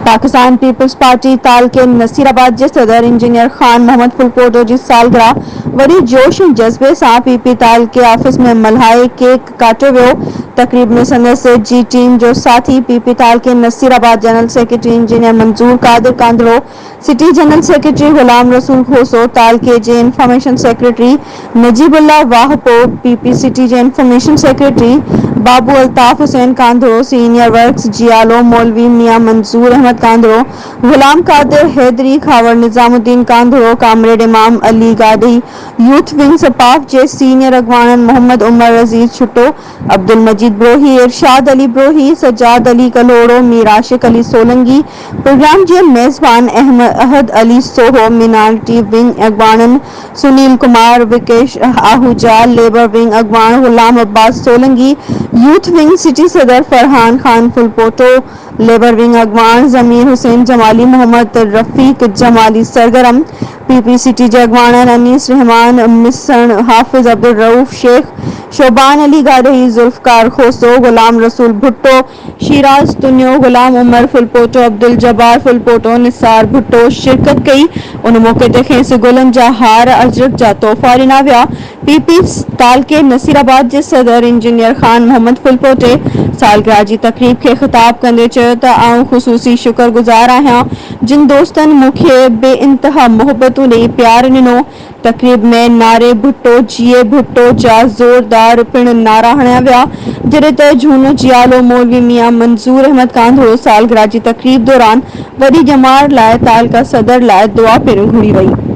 Pakistan peoples party ताल के नसीराबाद जे सदर इंजीनियर खान मोहम्मद फुलपोटो जी सालगिरह वरी जोश ऐं जज़्बे सां पीपी ताल के ऑफिस में मल्हाए केक काटियो वियो। तकरीब में संदसि जी टीम जो साथी पीपी ताल के Nasirabad general secretary engineer Manzoor Qadir Kandhro, city general secretary Ghulam Rasool Khoso, ताल के जे information secretary Najibullah Wahpo, PP city जे information secretary Babu Altaf Hussain Kandhro, senior works जियालो मौलवी मियां Manzoor Ahmed Kandhro, Ghulam Qadir Haidri, Khawar Nizamuddin Kandhro, comrade Imam Ali Gadi, youth wing सपाफ जे सीनियर अगवानन मोहम्मद उमर अजीज छुट्टो, अब्दुल मजीद ब्रोही, इरशाद अली ब्रोही, सजाद अली कलोड़ो, मीर आशिक अली सोलंगी, प्रोग्राम जे मेजबान अहद अली सोहो, मिनारिटी विंग अगवानन सुनील कुमार, विकेश आहूजा, लेबर विंग अगवान Ghulam Abbas Solangi, youth wing city सदर फरहान खान फुलपोटो, लेबर विंग अगवान जमीर हुसैन जमाली, मोहम्मद रफीक जमाली सरगरम, पीपी सिटी जे अगवान अनीस रहमान मिसन, हाफिज अब्दुल रऊफ शेख, शोबान अली गादही, जुल्फकार खोसो, गुलाम रसूल भुट्टो, शिराज तुन्यो, गुलाम उमर फुलपोटो, अब्दुल जब्बार फुलपोटो, निसार भुट्टो शिरकत कई। उन मौके ते खेस गुलन जा हार अजरक जा तोहफा ॾिना विया। पीपी ताल के नसीराबाद जे सदर इंजीनियर खान मोहम्मद फुलपोटे सालगिरह जी तकरीब के खिताब कंदे चयो त आऊं ख़ुसूसी शुक्रगुज़ार आहियां जिन दोस्तनि मूंखे बेइंतहा मोहबतूं ॾेई प्यार ॾिनो। तकरीब में नारे भुट्टो जिए भुट्टो जा ज़ोरदार पिण नारा हणिया विया, जॾहिं त झूनो जियालो मौलवी मियां मंजूर अहमद कांदड़ो सालगिरह जी तकरीब दौरान वॾी जमात लाइ ताल का सदर लाइ दुआ पिणु घुरी वई।